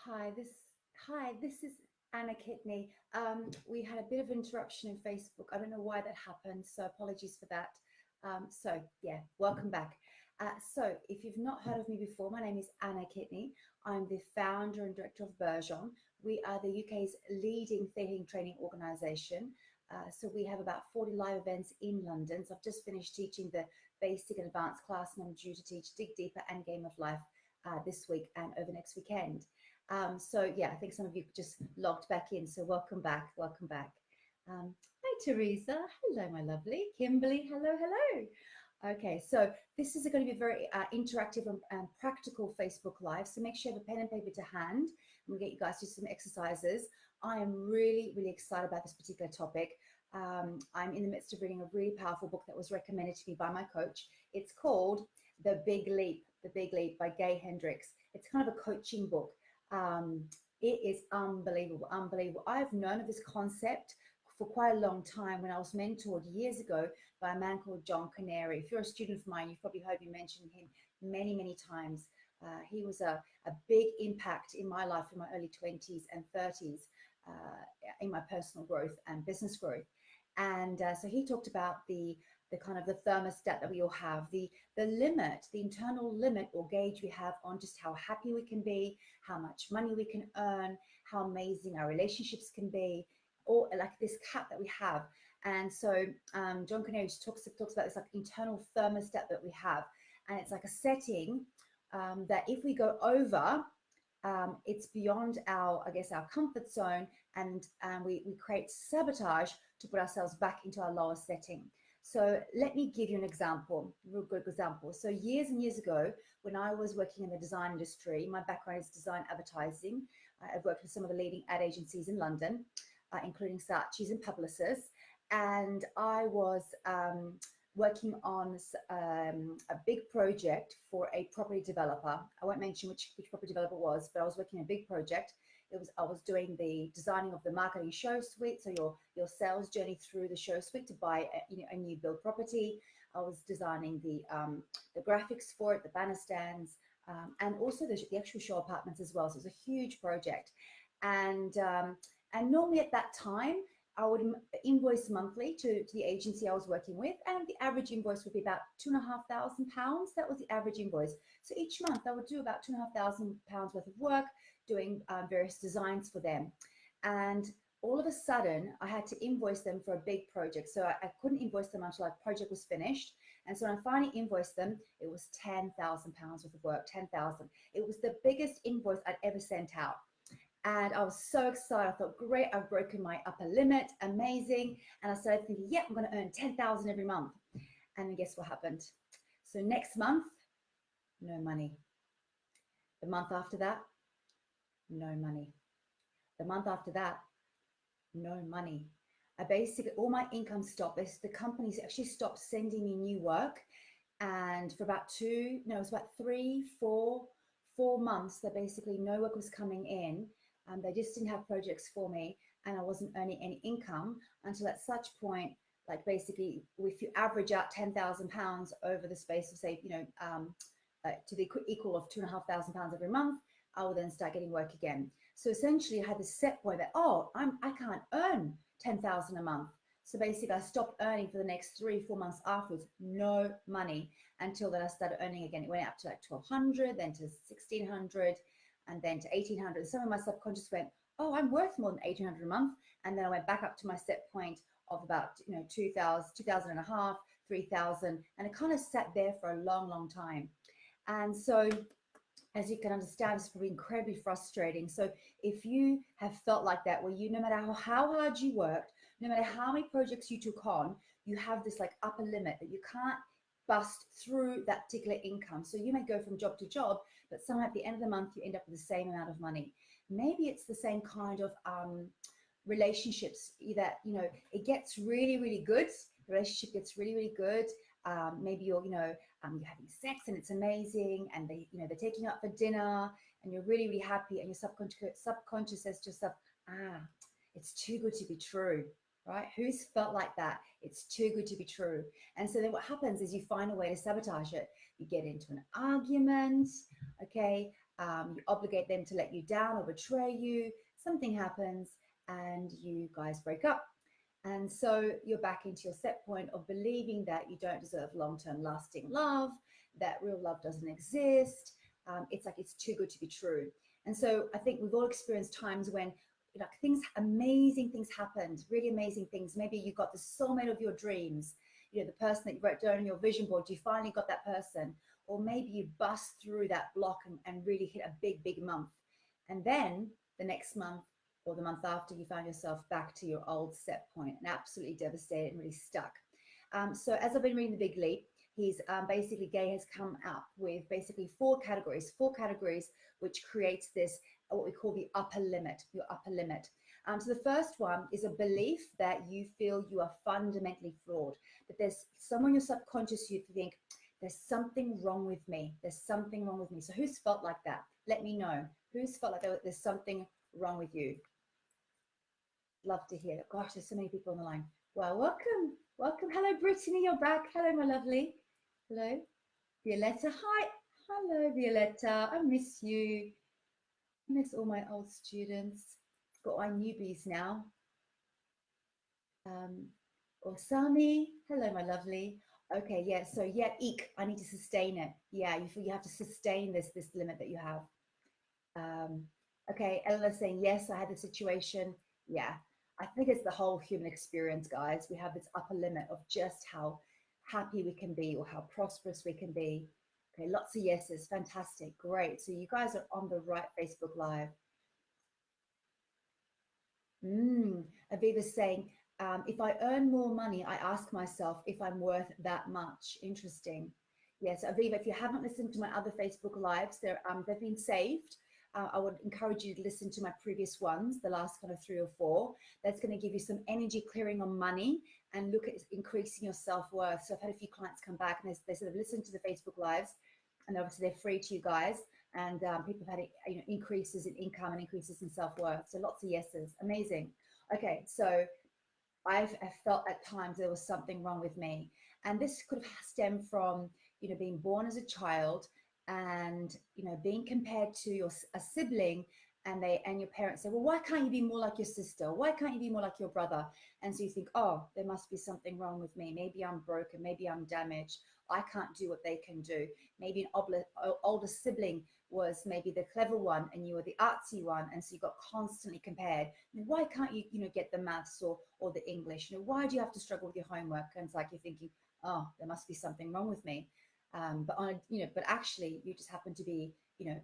Hi, this is Anna Kidney. We had a bit of interruption in Facebook. I don't know why that happened, so apologies for that. Welcome back. So if you've not heard of me before, my name is Anna Kidney. I'm the founder and director of Burgeon. We are the UK's leading theatre training organisation. So we have about 40 live events in London. So I've just finished teaching the basic and advanced class, and I'm due to teach Dig Deeper and Game of Life this week and over next weekend. I think some of you just logged back in, so welcome back. Hi Teresa, hello my lovely. Kimberly, hello. Okay, so this is going to be a very interactive and practical Facebook Live, so make sure you have a pen and paper to hand. We'll get you guys to do some exercises. I am really excited about this particular topic. I'm in the midst of reading a really powerful book that was recommended to me by my coach. It's called The Big Leap by Gay Hendricks. It's kind of a coaching book. It is unbelievable. I've known of this concept for quite a long time when I was mentored years ago by a man called John Canary. If you're a student of mine, you've probably heard me mention him many times. He was a big impact in my life in my early 20s and 30s in my personal growth and business growth. And so he talked about the kind of the thermostat that we all have, the limit, the internal limit or gauge we have on just how happy we can be, how much money we can earn, how amazing our relationships can be, or like this cap that we have. And so John Canary talks about this like internal thermostat that we have, and it's like a setting that if we go over, it's beyond our comfort zone, and we create sabotage to put ourselves back into our lower setting. So let me give you an example, a real good example. So years and years ago, when I was working in the design industry, my background is design advertising. I've worked with some of the leading ad agencies in London, including Saatchi's and Publicis. And I was working on a big project for a property developer. I won't mention which property developer it was, but I was working on a big project. I was doing the designing of the marketing show suite, so your sales journey through the show suite to buy a new build property. I was designing the graphics for it, the banner stands, and also the actual show apartments as well. So it was a huge project, and normally at that time I would invoice monthly to the agency I was working with, and the average invoice would be about £2,500. That was the average invoice. So each month I would do about £2,500 worth of work, doing various designs for them. And all of a sudden I had to invoice them for a big project. So I couldn't invoice them until our project was finished. And so when I finally invoiced them, it was £10,000 worth of work, 10,000. It was the biggest invoice I'd ever sent out. And I was so excited. I thought, great, I've broken my upper limit, amazing. And I started thinking, yeah, I'm going to earn 10,000 every month. And then guess what happened? So next month, no money. The month after that, no money. The month after that, no money. Basically, all my income stopped. The companies actually stopped sending me new work. And for about 3, 4 months, that basically no work was coming in. They just didn't have projects for me, and I wasn't earning any income until at such point, like basically, if you average out £10,000 over the space of say, to the equal of £2,500 every month, I will then start getting work again. So essentially, I had this set point that I can't earn 10,000 a month. So basically, I stopped earning for the next 3-4 months afterwards, no money, until then I started earning again. It went up to like 1,200, then to 1,600. And then to 1,800. Some of my subconscious went, oh, I'm worth more than 1,800 a month. And then I went back up to my set point of about 2,000 and a half, 3,000, and it kind of sat there for a long time. And so, as you can understand, it's probably incredibly frustrating. So if you have felt like that, where no matter how hard you worked, no matter how many projects you took on, you have this like upper limit that you can't bust through that particular income. So you may go from job to job, but somehow at the end of the month, you end up with the same amount of money. Maybe it's the same kind of relationships that, it gets really good. The relationship gets really good. Maybe you're having sex and it's amazing, and they're taking you out for dinner and you're really happy, and your subconscious says to yourself, it's too good to be true. Right? Who's felt like that? It's too good to be true. And so then what happens is you find a way to sabotage it. You get into an argument, okay? You obligate them to let you down or betray you. Something happens and you guys break up. And so you're back into your set point of believing that you don't deserve long-term lasting love, that real love doesn't exist. It's like it's too good to be true. And so I think we've all experienced times when like amazing things happened, really amazing things. Maybe you got the soulmate of your dreams, the person that you wrote down on your vision board, you finally got that person. Or maybe you bust through that block and really hit a big, big month. And then the next month or the month after, you find yourself back to your old set point and absolutely devastated and really stuck. So as I've been reading The Big Leap, he's basically, Gay has come up with basically four categories, which creates this, what we call the upper limit, your upper limit. So the first one is a belief that you feel you are fundamentally flawed, that there's somewhere in your subconscious you think, there's something wrong with me. There's something wrong with me. So who's felt like that? Let me know. Who's felt like there's something wrong with you? Love to hear it. Gosh, there's so many people on the line. Well, welcome. Welcome. Hello, Brittany. You're back. Hello, my lovely. Hello. Violetta. Hi. Hello, Violetta. I miss you. I miss all my old students. Got my newbies now. Osami. Hello, my lovely. Okay, yeah. So yeah, I need to sustain it. Yeah, you have to sustain this limit that you have. Okay, Eleanor's saying yes. I had the situation. Yeah, I think it's the whole human experience, guys. We have this upper limit of just how happy we can be or how prosperous we can be. Okay, lots of yeses. Fantastic, great. So you guys are on the right Facebook Live. Aviva's saying, if I earn more money, I ask myself if I'm worth that much. Interesting. Yes, Aviva, if you haven't listened to my other Facebook Lives, they've been saved. I would encourage you to listen to my previous ones, the last kind of 3 or 4. That's going to give you some energy clearing on money and look at increasing your self-worth. So I've had a few clients come back and they sort of listened to the Facebook Lives, and obviously they're free to you guys. And people have had increases in income and increases in self-worth. So lots of yeses. Amazing. Okay, so I felt at times there was something wrong with me. And this could have stemmed from, being born as a child and, being compared to a sibling, and your parents say, well, why can't you be more like your sister? Why can't you be more like your brother? And so you think, oh, there must be something wrong with me. Maybe I'm broken. Maybe I'm damaged. I can't do what they can do. Maybe an older sibling was maybe the clever one and you were the artsy one, and so you got constantly compared. Why can't you get the maths or the English? Why do you have to struggle with your homework? And it's like you're thinking, oh, there must be something wrong with me. But actually you just happen to be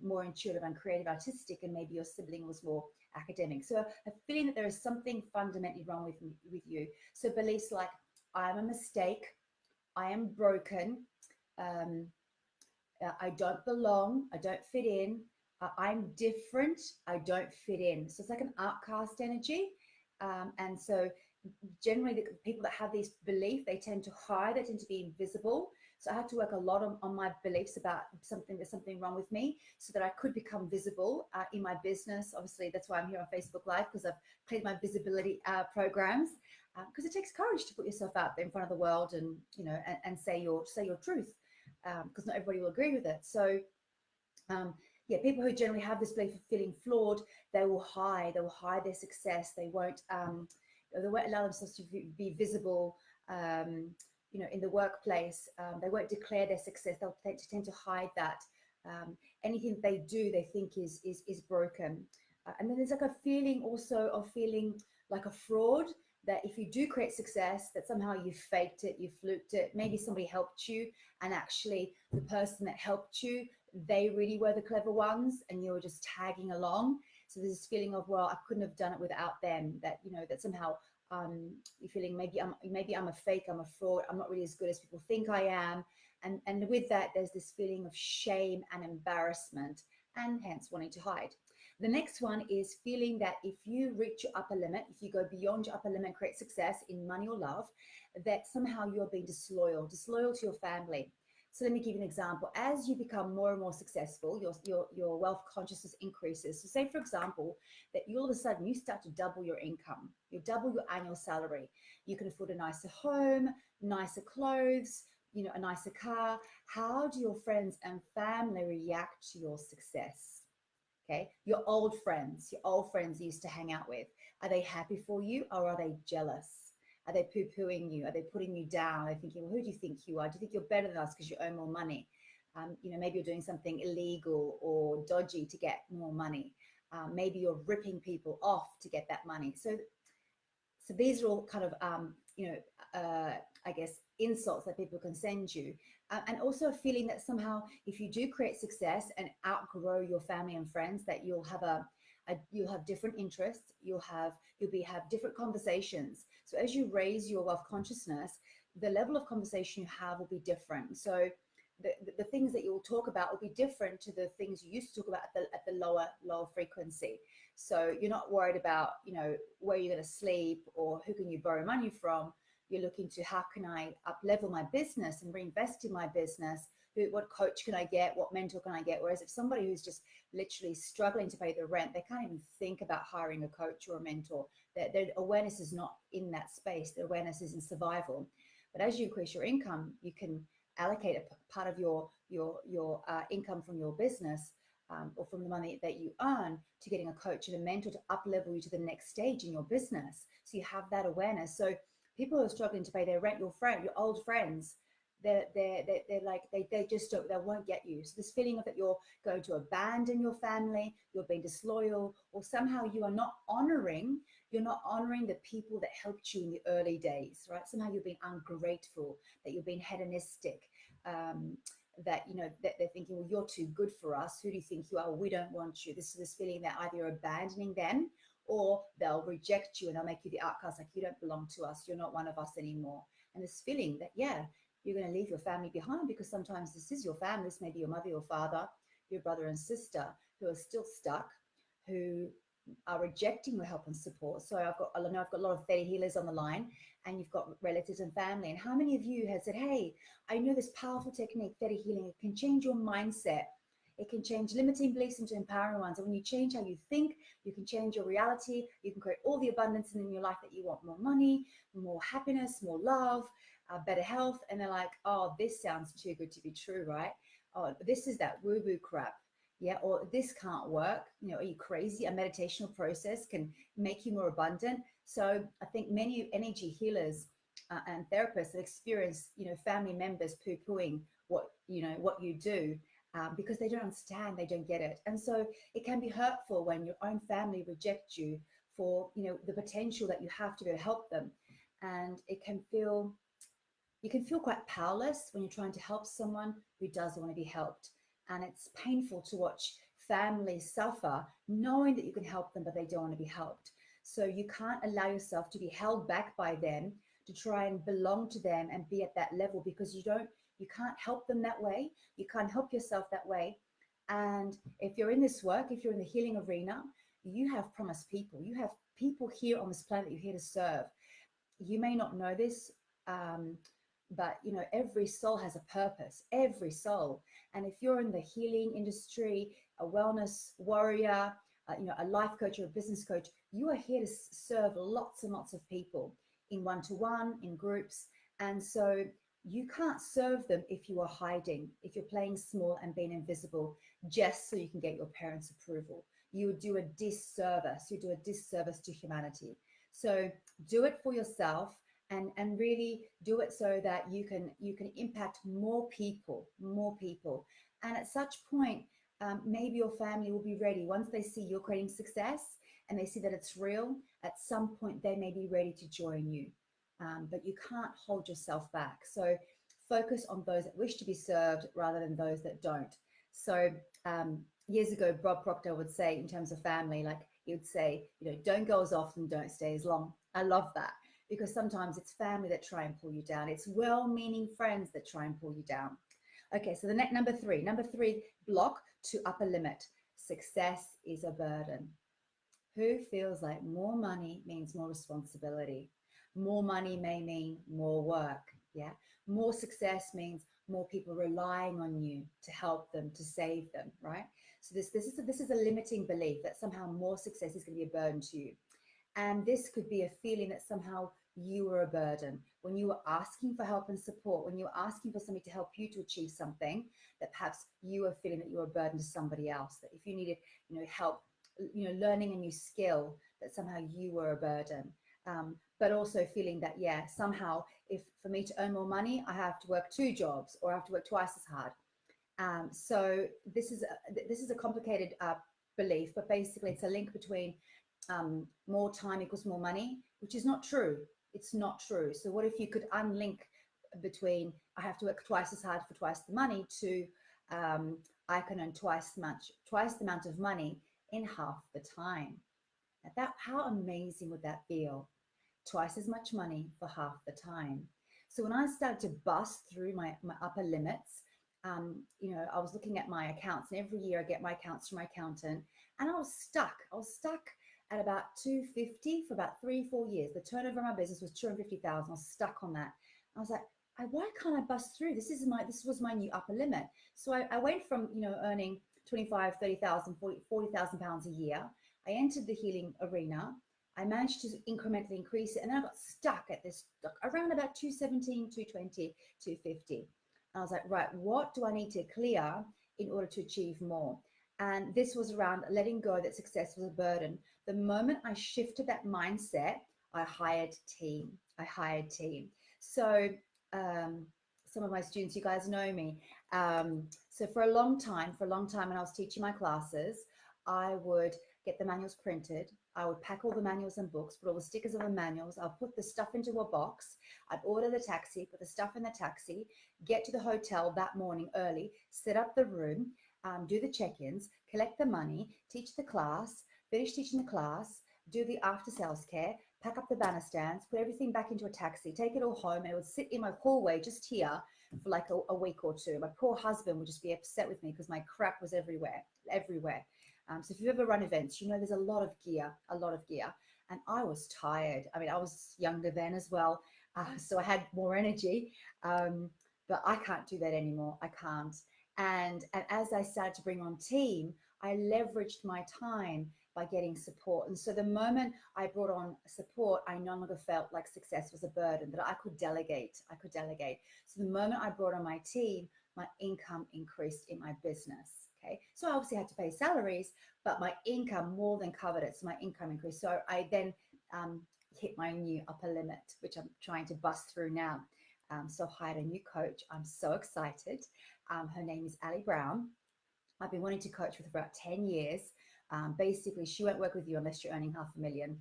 more intuitive and creative, artistic, and maybe your sibling was more academic. So a feeling that there is something fundamentally wrong with you. So beliefs like, I am a mistake, I am broken, I don't belong, I don't fit in, I'm different, I don't fit in. So it's like an outcast energy. And so generally the people that have these beliefs, they tend to hide, they tend to be invisible. So I had to work a lot on my beliefs about there's something wrong with me, so that I could become visible in my business. Obviously, that's why I'm here on Facebook Live, because I've created my visibility programs. Because it takes courage to put yourself out there in front of the world and and say your truth, because not everybody will agree with it. So people who generally have this belief of feeling flawed, they will hide their success. They won't allow themselves to be visible. In the workplace, they won't declare their success. They'll tend to hide that. Anything that they do, they think is broken. And then there's like a feeling also of feeling like a fraud, that if you do create success, that somehow you faked it, you fluked it. Maybe somebody helped you, and actually the person that helped you, they really were the clever ones, and you were just tagging along. So there's this feeling of, well, I couldn't have done it without them. That that somehow you're feeling maybe I'm a fake, I'm a fraud, I'm not really as good as people think I am. And with that, there's this feeling of shame and embarrassment, and hence wanting to hide. The next one is feeling that if you reach your upper limit, if you go beyond your upper limit and create success in money or love, that somehow you're being disloyal to your family. So let me give you an example. As you become more and more successful, your wealth consciousness increases. So say, for example, that all of a sudden you start to double your income. You double your annual salary. You can afford a nicer home, nicer clothes, a nicer car. How do your friends and family react to your success? Okay, your old friends you used to hang out with, are they happy for you or are they jealous? Are they poo-pooing you? Are they putting you down? Are they thinking, well, who do you think you are? Do you think you're better than us because you earn more money? Maybe you're doing something illegal or dodgy to get more money. Maybe you're ripping people off to get that money. So these are all kind of, I guess, insults that people can send you. And also a feeling that somehow if you do create success and outgrow your family and friends, that you'll have you'll have different interests, you'll have different conversations. So as you raise your wealth consciousness, the level of conversation you have will be different. So the things that you'll talk about will be different to the things you used to talk about at the lower frequency. So you're not worried about, where you're going to sleep or who can you borrow money from. You're looking to how can I up level my business and reinvest in my business? What coach can I get? What mentor can I get? Whereas if somebody who's just literally struggling to pay the rent, they can't even think about hiring a coach or a mentor. Their awareness is not in that space. Their awareness is in survival. But as you increase your income, you can allocate a part of your income from your business or from the money that you earn to getting a coach and a mentor to up level you to the next stage in your business. So you have that awareness. So people who are struggling to pay their rent, your old friends, they're like they just don't, they won't get you. So this feeling of that you're going to abandon your family, you're being disloyal, or somehow you're not honoring the people that helped you in the early days, right? Somehow you're being ungrateful, that you're being hedonistic, that that they're thinking, well, you're too good for us. Who do you think you are? We don't want you. This feeling that either you're abandoning them or they'll reject you and they'll make you the outcast, like you don't belong to us, you're not one of us anymore. And this feeling that, yeah, you're going to leave your family behind, because sometimes this is your family. This may be your mother, your father, your brother and sister who are still stuck, who are rejecting your help and support. So I know I've got a lot of Theta healers on the line, and you've got relatives and family. And how many of you have said, hey, I know this powerful technique, Theta healing, it can change your mindset. It can change limiting beliefs into empowering ones. And when you change how you think, you can change your reality. You can create all the abundance in your life that you want: more money, more happiness, more love, better health. And they're like, oh, this sounds too good to be true, right? Oh, this is that woo-woo crap. Yeah, or this can't work. Are you crazy? A meditational process can make you more abundant. So I think many energy healers and therapists have experienced, family members poo-pooing what you do. Because they don't understand, they don't get it. And so it can be hurtful when your own family reject you for, the potential that you have to be able to help them. And you can feel quite powerless when you're trying to help someone who doesn't want to be helped. And it's painful to watch families suffer knowing that you can help them, but they don't want to be helped. So you can't allow yourself to be held back by them, to try and belong to them and be at that level, because you can't help them that way. You can't help yourself that way. And if you're in this work, if you're in the healing arena, you have promised people. You have people here on this planet you're here to serve. You may not know this, but every soul has a purpose, every soul. And if you're in the healing industry, a wellness warrior, a life coach or a business coach, you are here to serve lots and lots of people in one-to-one, in groups. And so you can't serve them if you are hiding, if you're playing small and being invisible just so you can get your parents' approval. You would do a disservice. You do a disservice to humanity. So do it for yourself, and really do it so that you can impact more people. And at such point, maybe your family will be ready. Once they see you're creating success and they see that it's real, at some point they may be ready to join you. But you can't hold yourself back. So focus on those that wish to be served rather than those that don't. So years ago, Bob Proctor would say, in terms of family, like he would say, don't go as often, don't stay as long. I love that, because sometimes it's family that try and pull you down. It's well-meaning friends that try and pull you down. Okay, so the next number three block to upper limit. Success is a burden. Who feels like more money means more responsibility? More money may mean more work. Yeah. More success means more people relying on you to help them, to save them, right? So this is a limiting belief that somehow more success is going to be a burden to you. And this could be a feeling that somehow you are a burden. when you were asking for help and support, when you were asking for somebody to help you to achieve something, that perhaps you were feeling that you were a burden to somebody else, that if you needed, help, learning a new skill, that somehow you were a burden. But also feeling that, yeah, somehow if for me to earn more money, I have to work 2 jobs or I have to work twice as hard. So this is a complicated belief, but basically it's a link between more time equals more money, which is not true. It's not true. So what if you could unlink between I have to work twice as hard for twice the money to I can earn twice the amount of money in half the time. Now how amazing would that feel? Twice as much money for half the time. So when I started to bust through my upper limits, I was looking at my accounts, and every year I get my accounts from my accountant, and I was stuck at about 250 for about 3-4 years. The turnover of my business was 250,000. I was stuck on that. I was like, why can't I bust through? This was my new upper limit. So I went from, earning 25, 30,000, 40,000 pounds a year. I entered the healing arena. I managed to incrementally increase it, and then I got stuck at this, around about 217, 220, 250. And I was like, right, what do I need to clear in order to achieve more? And this was around letting go that success was a burden. The moment I shifted that mindset, I hired team. So some of my students, you guys know me. So for a long time, when I was teaching my classes, I would get the manuals printed. I would pack all the manuals and books, put all the stickers on the manuals. I'll put the stuff into a box. I'd order the taxi, put the stuff in the taxi, get to the hotel that morning early, set up the room, do the check-ins, collect the money, teach the class, finish teaching the class, do the after sales care, pack up the banner stands, put everything back into a taxi, take it all home, and it would sit in my hallway just here for like a week or two. My poor husband would just be upset with me because my crap was everywhere. So if you've ever run events, there's a lot of gear. And I was tired. I mean, I was younger then as well, so I had more energy, but I can't do that anymore. I can't. And as I started to bring on team, I leveraged my time by getting support. And so the moment I brought on support, I no longer felt like success was a burden, that I could delegate. So the moment I brought on my team, my income increased in my business. Okay, so I obviously had to pay salaries, but my income more than covered it. So my income increased. So I then hit my new upper limit, which I'm trying to bust through now. So I hired a new coach. I'm so excited. Her name is Ali Brown. I've been wanting to coach with her for about 10 years. Basically, she won't work with you unless you're earning $500,000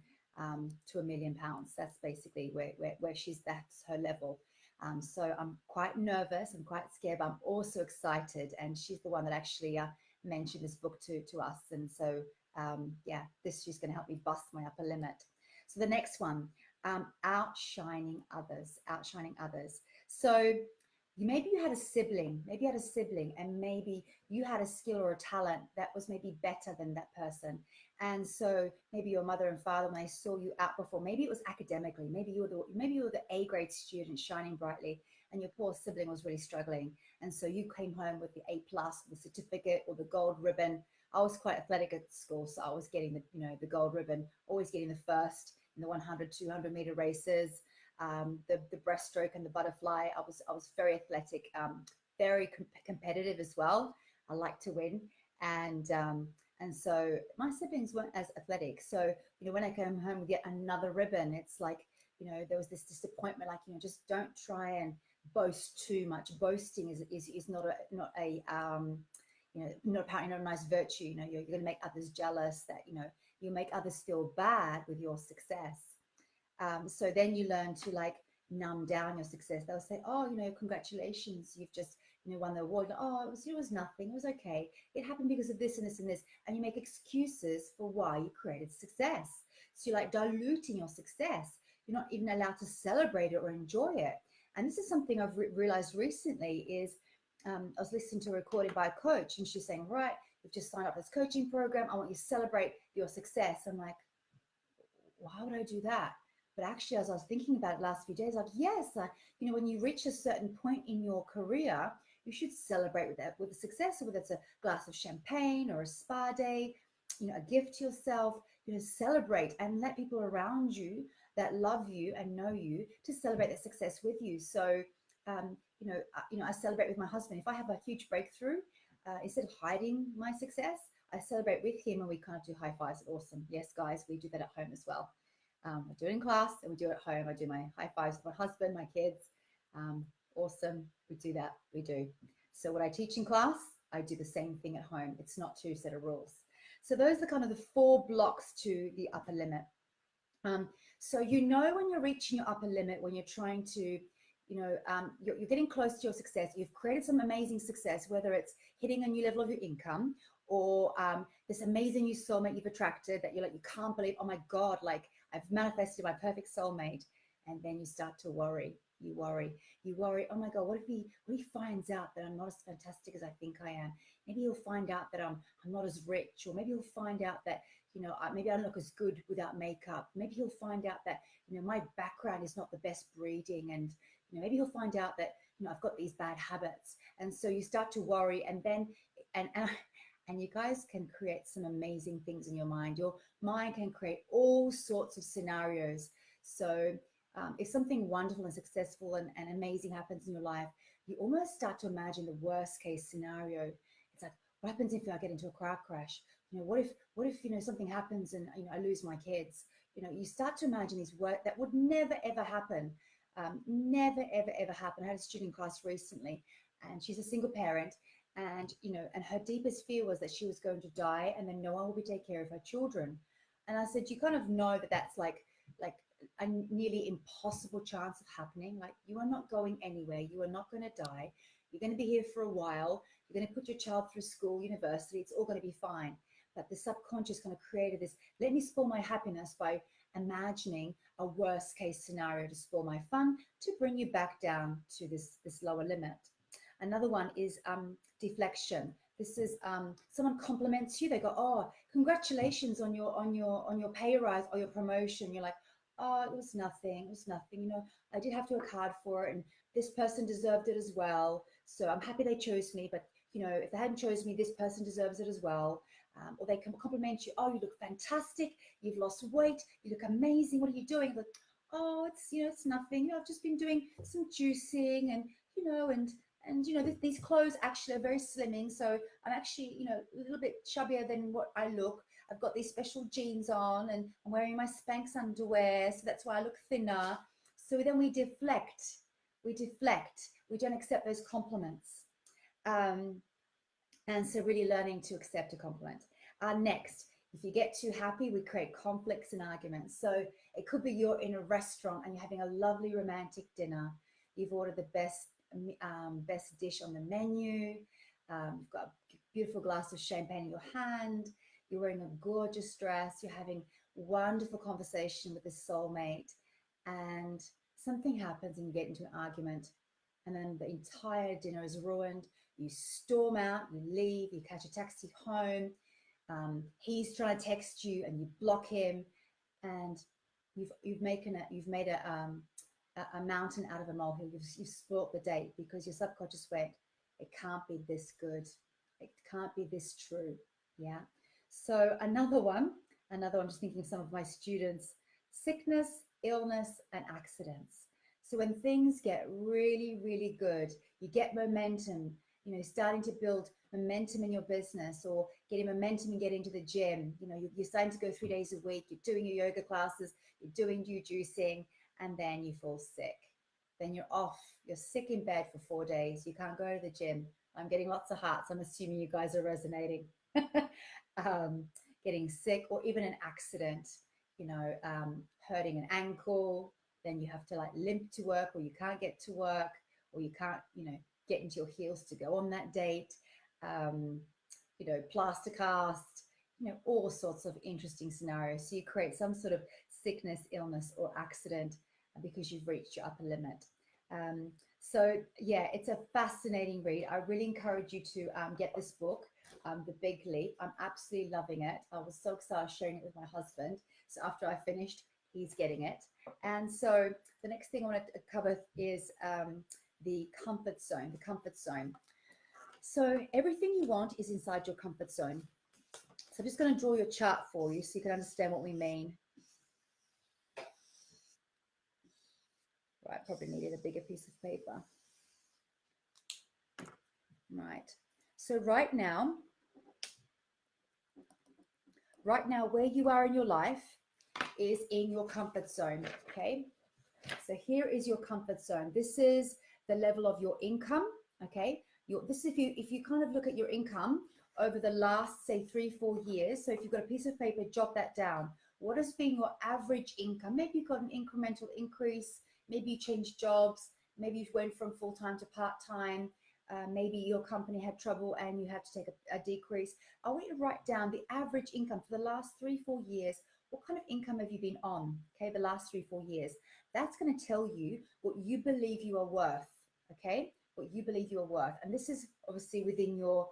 to £1 million. That's basically where that's her level. So I'm quite nervous, I'm quite scared, but I'm also excited. And she's the one that actually mentioned this book to us. And so, she's going to help me bust my upper limit. So the next one, outshining others. So maybe you had a sibling, and maybe you had a skill or a talent that was maybe better than that person. And so maybe your mother and father, when they saw you outperform, maybe it was academically, maybe you were the A grade student shining brightly, and your poor sibling was really struggling. And so you came home with the A+, the certificate, or the gold ribbon. I was quite athletic at school, so I was getting the gold ribbon, always getting the first in the 100, 200 meter races. The breaststroke and the butterfly. I was very athletic, very competitive as well. I like to win, and so my siblings weren't as athletic. So when I came home with yet another ribbon, it's like there was this disappointment. Like just don't try and boast too much. Boasting is not a apparently not a nice virtue. You're going to make others jealous. That you make others feel bad with your success. So then you learn to numb down your success. They'll say, oh, congratulations, you've just, won the award. Oh, it was nothing. It was okay. It happened because of this and this and this. And you make excuses for why you created success. So you're diluting your success. You're not even allowed to celebrate it or enjoy it. And this is something I've realized recently is I was listening to a recording by a coach, and she's saying, right, you've just signed up for this coaching program. I want you to celebrate your success. I'm like, why would I do that? But actually, as I was thinking about it last few days, yes, when you reach a certain point in your career, you should celebrate with a success, whether it's a glass of champagne or a spa day. a gift to yourself, celebrate and let people around you that love you and know you to celebrate that success with you. So, I celebrate with my husband. If I have a huge breakthrough, instead of hiding my success, I celebrate with him and we kind of do high fives. Awesome. Yes, guys, we do that at home as well. We do it in class and we do it at home. I do my high fives with my husband, my kids. Awesome. We do that. We do. So what I teach in class, I do the same thing at home. It's not two set of rules. So those are kind of the 4 blocks to the upper limit. So when you're reaching your upper limit, when you're trying to, you're getting close to your success, you've created some amazing success, whether it's hitting a new level of your income or this amazing new soulmate you've attracted that you're like, you can't believe, oh my God, like I've manifested my perfect soulmate. And then you start to worry. You worry, oh my God, what if he finds out that I'm not as fantastic as I think I am? Maybe he'll find out that I'm not as rich, or maybe he'll find out that, maybe I don't look as good without makeup. Maybe he'll find out that, my background is not the best breeding. And, maybe he'll find out that, I've got these bad habits. And so you start to worry, and then, and you guys can create some amazing things in your mind. Your mind can create all sorts of scenarios. So if something wonderful and successful and amazing happens in your life, you almost start to imagine the worst case scenario. It's like, what happens if I get into a car crash? What if something happens and I lose my kids? You start to imagine these work that would never ever happen. Never ever ever happen. I had a student in class recently, and she's a single parent, and and her deepest fear was that she was going to die, and then no one will be taking care of her children. And I said, you kind of know that that's like a nearly impossible chance of happening. Like, you are not going anywhere. You are not going to die. You're going to be here for a while. You're going to put your child through school, university. It's all going to be fine. But the subconscious kind of created this, let me spoil my happiness by imagining a worst case scenario to spoil my fun, to bring you back down to this lower limit. Another one is deflection. This is someone compliments you. They go, oh, congratulations on your pay rise or your promotion. You're like, oh, it was nothing. I did have to work hard for it, and this person deserved it as well. So I'm happy they chose me, but if they hadn't chosen me, this person deserves it as well. Or they can compliment you. Oh, you look fantastic. You've lost weight. You look amazing. What are you doing? Like, oh, it's nothing. I've just been doing some juicing, and these clothes actually are very slimming. So I'm actually, a little bit chubbier than what I look. I've got these special jeans on, and I'm wearing my Spanx underwear, so that's why I look thinner. So then we deflect. We don't accept those compliments. And so really learning to accept a compliment. Next, if you get too happy, we create conflicts and arguments. So it could be you're in a restaurant and you're having a lovely romantic dinner. You've ordered the best dish on the menu. You've got a beautiful glass of champagne in your hand. You're wearing a gorgeous dress. You're having wonderful conversation with a soulmate, and something happens and you get into an argument, and then the entire dinner is ruined. You storm out, you leave, you catch a taxi home. He's trying to text you and you block him, and you've made a mountain out of a molehill. You've spoilt the date because your subconscious went, it can't be this good. It can't be this true. Yeah. So another one, just thinking of some of my students, sickness, illness, and accidents. So when things get really, really good, you get momentum, starting to build momentum in your business, or getting momentum and getting to the gym. You're starting to go 3 days a week, you're doing your yoga classes, you're doing your juicing, and then you fall sick. Then you're off, you're sick in bed for 4 days, you can't go to the gym. I'm getting lots of hearts. I'm assuming you guys are resonating. Getting sick, or even an accident, hurting an ankle, then you have to like limp to work, or you can't get to work, or you can't, get into your heels to go on that date, plaster cast, all sorts of interesting scenarios. So you create some sort of sickness, illness, or accident because you've reached your upper limit. So yeah, it's a fascinating read. I really encourage you to get this book, The Big Leap. I'm absolutely loving it. I was so excited sharing it with my husband. So after I finished, he's getting it. And so the next thing I want to cover is the comfort zone. So everything you want is inside your comfort zone. So I'm just going to draw your chart for you so you can understand what we mean. Right, probably needed a bigger piece of paper. Right. So right now where you are in your life is in your comfort zone, okay? So here is your comfort zone. This is the level of your income, okay? This is if you kind of look at your income over the last, say, 3-4 years. So if you've got a piece of paper, jot that down. What has been your average income? Maybe you've got an incremental increase. Maybe you changed jobs. Maybe you went from full-time to part-time. Maybe your company had trouble and you had to take a decrease. I want you to write down the average income for the last 3-4 years. What kind of income have you been on? Okay, the last 3-4 years. That's going to tell you what you believe you are worth. Okay, what you believe you are worth, and this is obviously within your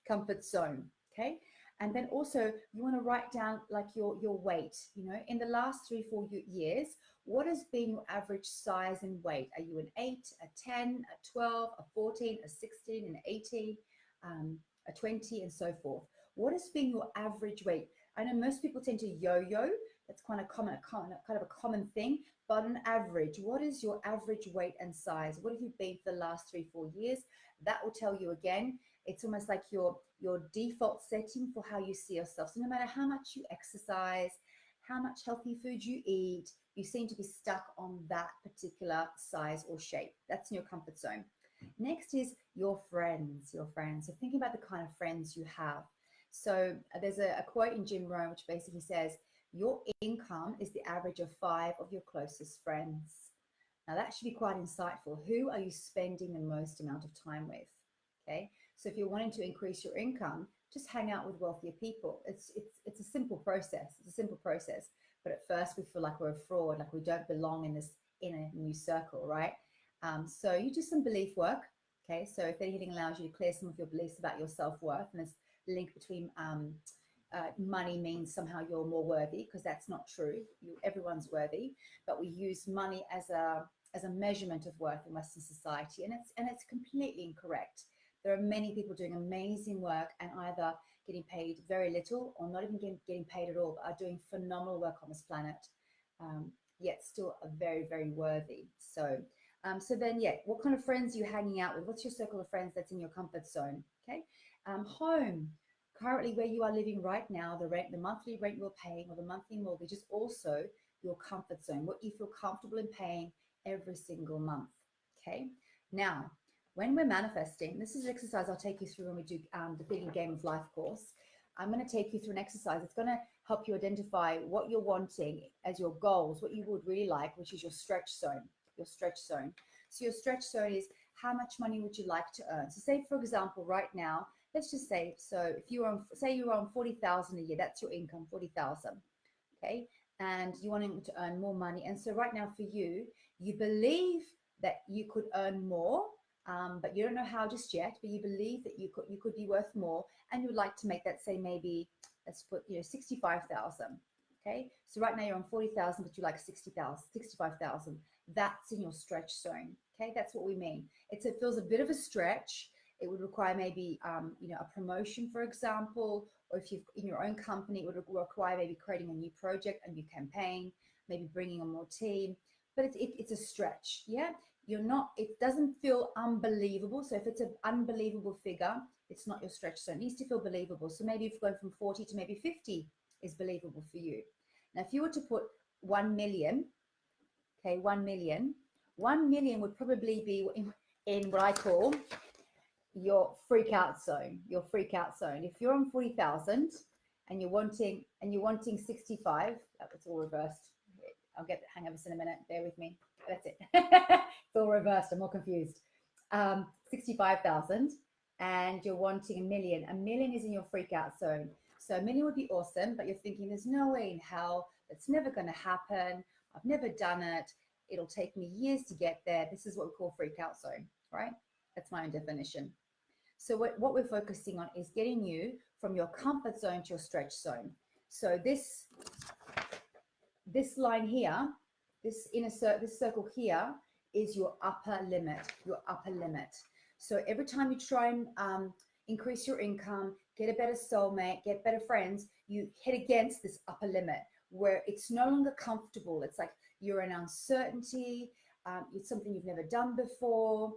comfort zone. Okay, and then also you want to write down like your weight. You know, in the last 3-4 years, what has been your average size and weight? Are you an 8, a 10, a 12, a 14, a 16, an 18, a 20, and so forth? What has been your average weight? I know most people tend to yo-yo. That's kind of a common thing. But on average, what is your average weight and size? What have you been for the last 3-4 years? That will tell you again. It's almost like your default setting for how you see yourself. So no matter how much you exercise, how much healthy food you eat, you seem to be stuck on that particular size or shape. That's in your comfort zone. Next is your friends. So thinking about the kind of friends you have. So there's a quote in Jim Rohn which basically says, your income is the average of 5 of your closest friends. Now that should be quite insightful. Who are you spending the most amount of time with? Okay, so if you're wanting to increase your income, just hang out with wealthier people. It's a simple process. It's a simple process. But at first we feel like we're a fraud, like we don't belong in a new circle, right? So you do some belief work. Okay, so if anything allows you to clear some of your beliefs about your self-worth, and there's a link between money means somehow you're more worthy, because that's not true. Everyone's worthy, but we use money as a measurement of worth in Western society, and it's completely incorrect. There are many people doing amazing work and either getting paid very little or not even getting paid at all, but are doing phenomenal work on this planet, yet still are very, very worthy. So then, yeah, what kind of friends are you hanging out with? What's your circle of friends that's in your comfort zone? Okay, home. Currently, where you are living right now, the monthly rent you're paying or the monthly mortgage is also your comfort zone, what you feel comfortable in paying every single month. Okay. Now, when we're manifesting, this is an exercise I'll take you through when we do the Big Game of Life course. I'm going to take you through an exercise. It's going to help you identify what you're wanting as your goals, what you would really like, which is your stretch zone. Your stretch zone. So your stretch zone is how much money would you like to earn? So say, for example, right now, let's just say, so if you are say you're on 40,000 a year, that's your income, 40,000, okay? And you want to earn more money. And so right now for you, you believe that you could earn more, but you don't know how just yet, but you believe that you could be worth more, and you would like to make that, say, maybe, let's put, 65,000, okay? So right now you're on 40,000, but you like 65,000. That's in your stretch zone, okay? That's what we mean. It feels a bit of a stretch. It would require maybe, a promotion, for example, or if you've in your own company, it would require maybe creating a new project, a new campaign, maybe bringing on more team. But it's a stretch, yeah. It doesn't feel unbelievable. So if it's an unbelievable figure, it's not your stretch zone. It needs to feel believable. So maybe if you're going from 40 to maybe 50 is believable for you. Now, if you were to put 1 million, okay, 1 million would probably be in what I call your freak out zone. If you're on 40,000 and you're wanting 65, that was all reversed. I'll get the hang of this in a minute. Bear with me. That's it. It's all reversed. I'm more confused. 65,000 and you're wanting a million. A million is in your freak out zone. So a million would be awesome, but you're thinking there's no way in hell. That's never going to happen. I've never done it. It'll take me years to get there. This is what we call freak out zone, right? That's my own definition. So what we're focusing on is getting you from your comfort zone to your stretch zone. So this line here, this circle here is your upper limit, So every time you try and increase your income, get a better soulmate, get better friends, you hit against this upper limit where it's no longer comfortable. It's like you're in uncertainty. It's something you've never done before.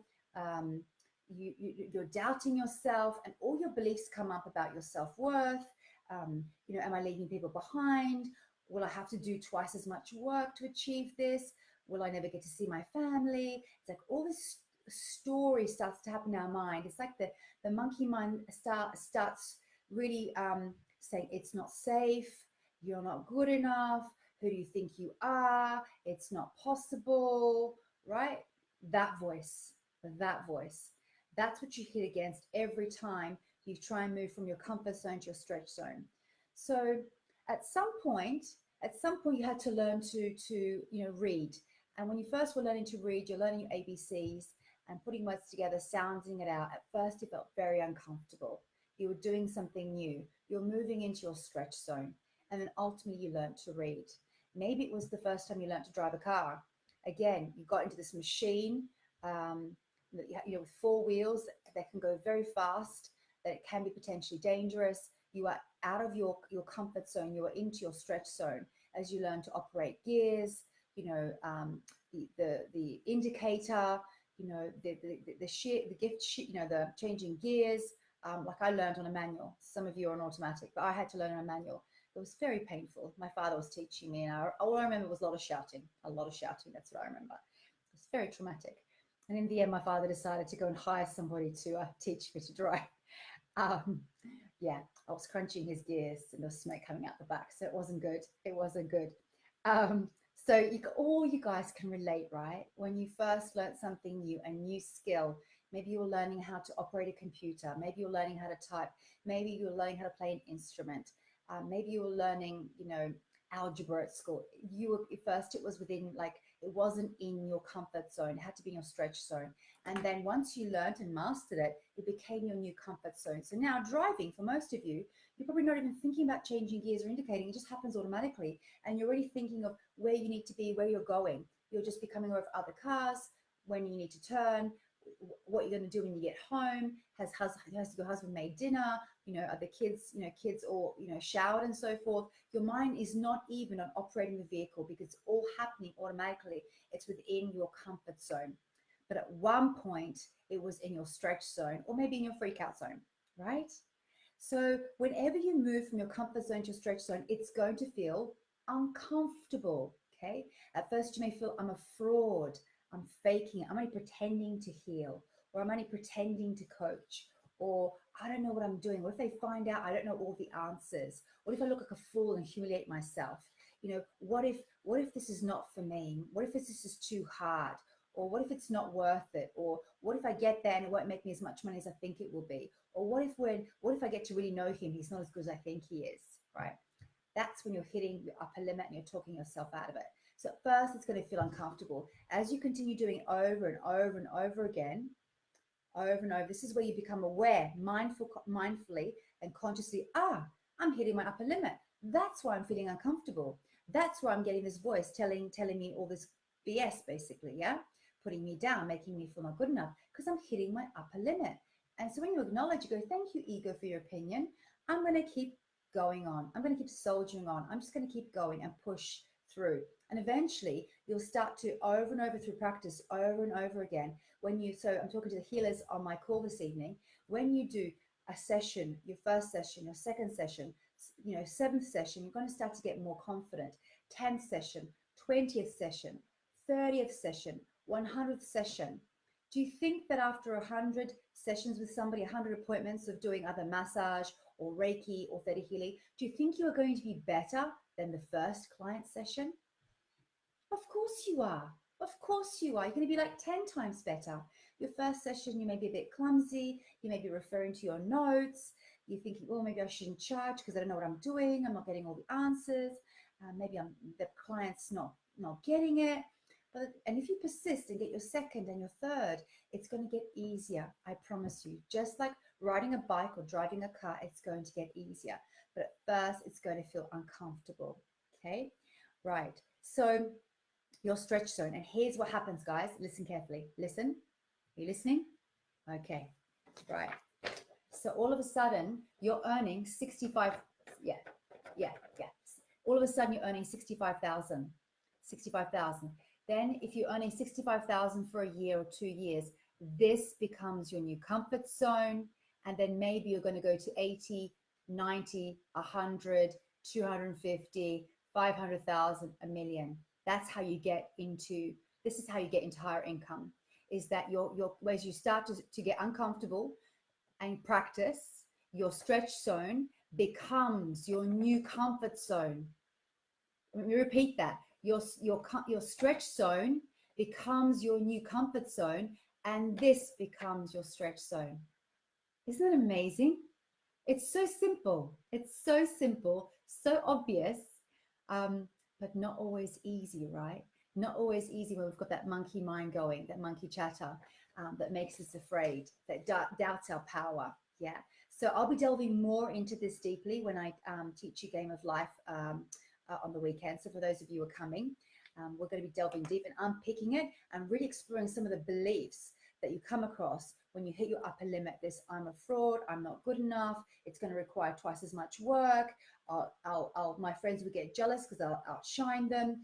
You're doubting yourself, and all your beliefs come up about your self-worth. Am I leaving people behind? Will I have to do twice as much work to achieve this? Will I never get to see my family? It's like all this story starts to happen in our mind. It's like the monkey mind starts really saying it's not safe, you're not good enough, who do you think you are, it's not possible, right? That voice, that's what you hit against every time you try and move from your comfort zone to your stretch zone. So at some point you had to learn to read. And when you first were learning to read, you're learning your ABCs and putting words together, sounding it out. At first, it felt very uncomfortable. You were doing something new. You're moving into your stretch zone. And then ultimately, you learned to read. Maybe it was the first time you learned to drive a car. Again, you got into this machine, with four wheels that can go very fast, that it can be potentially dangerous. You are out of your comfort zone. You are into your stretch zone as you learn to operate gears, the indicator, the changing gears. Like I learned on a manual. Some of you are on automatic, but I had to learn on a manual. It was very painful. My father was teaching me, and all I remember was a lot of shouting. That's what I remember. It was very traumatic. And in the end, my father decided to go and hire somebody to teach me to drive. I was crunching his gears and there was smoke coming out the back. So it wasn't good. So all you guys can relate, right? When you first learned something new, a new skill, maybe you were learning how to operate a computer. Maybe you're learning how to type. Maybe you were learning how to play an instrument. Maybe you were learning, algebra at school. It was within, it wasn't in your comfort zone. It had to be in your stretch zone. And then once you learned and mastered it, it became your new comfort zone. So now driving, for most of you, you're probably not even thinking about changing gears or indicating. It just happens automatically. And you're already thinking of where you need to be, where you're going. You're just becoming aware of other cars, when you need to turn, what you're going to do when you get home. Has your husband made dinner? Are the kids all showered and so forth? Your mind is not even on operating the vehicle because it's all happening automatically. It's within your comfort zone. But at one point it was in your stretch zone, or maybe in your freak out zone, right? So whenever you move from your comfort zone to your stretch zone, it's going to feel uncomfortable. Okay. At first you may feel, I'm a fraud. I'm faking it. I'm only pretending to heal, or I'm only pretending to coach, or I don't know what I'm doing. What if they find out I don't know all the answers? What if I look like a fool and humiliate myself? What if this is not for me? What if this is too hard? Or what if it's not worth it? Or what if I get there and it won't make me as much money as I think it will be? Or what if I get to really know him, he's not as good as I think he is, right? That's when you're hitting your upper limit and you're talking yourself out of it. So at first it's going to feel uncomfortable. As you continue doing over and over and over again, this is where you become aware, mindfully and consciously, I'm hitting my upper limit. That's why I'm feeling uncomfortable. That's why I'm getting this voice telling me all this BS, basically, yeah? Putting me down, making me feel not good enough, because I'm hitting my upper limit. And so when you acknowledge, you go, thank you, ego, for your opinion. I'm going to keep going on. I'm going to keep soldiering on. I'm just going to keep going and push through. And eventually you'll start to, over and over through practice, over and over again. So I'm talking to the healers on my call this evening. When you do a session, your first session, your second session, seventh session, you're going to start to get more confident. 10th session, 20th session, 30th session, 100th session. Do you think that after 100 sessions with somebody, 100 appointments of doing either massage or Reiki or Theta healing, do you think you are going to be better than the first client session? Of course you are. Of course you are. You're going to be like 10 times better. Your first session, you may be a bit clumsy. You may be referring to your notes. You're thinking, oh, maybe I shouldn't charge because I don't know what I'm doing. I'm not getting all the answers. Maybe the client's not getting it. And if you persist and get your second and your third, it's going to get easier. I promise you. Just like riding a bike or driving a car, it's going to get easier. But at first, it's going to feel uncomfortable. Okay? Right. So your stretch zone. And here's what happens, guys. Listen carefully. Listen. Are you listening? Okay. Right. So all of a sudden you're earning 65. Yeah, yeah, yeah. All of a sudden you're earning 65,000, 65,000. Then if you're earning 65,000 for a year or 2 years, this becomes your new comfort zone. And then maybe you're going to go to 80, 90, 100, 250, 500,000, a million. That's how you get into, this is how you get into higher income, is that as you start to get uncomfortable and practice, your stretch zone becomes your new comfort zone. Let me repeat that. Your stretch zone becomes your new comfort zone, and this becomes your stretch zone. Isn't that amazing? It's so simple. It's so simple, so obvious, but not always easy, right? Not always easy when we've got that monkey mind going, that monkey chatter that makes us afraid, that doubts our power. Yeah. So I'll be delving more into this deeply when I teach you Game of Life on the weekend. So for those of you who are coming, we're going to be delving deep and unpicking it and really exploring some of the beliefs that you come across when you hit your upper limit. This, I'm a fraud, I'm not good enough, it's going to require twice as much work, my friends will get jealous because I'll outshine them,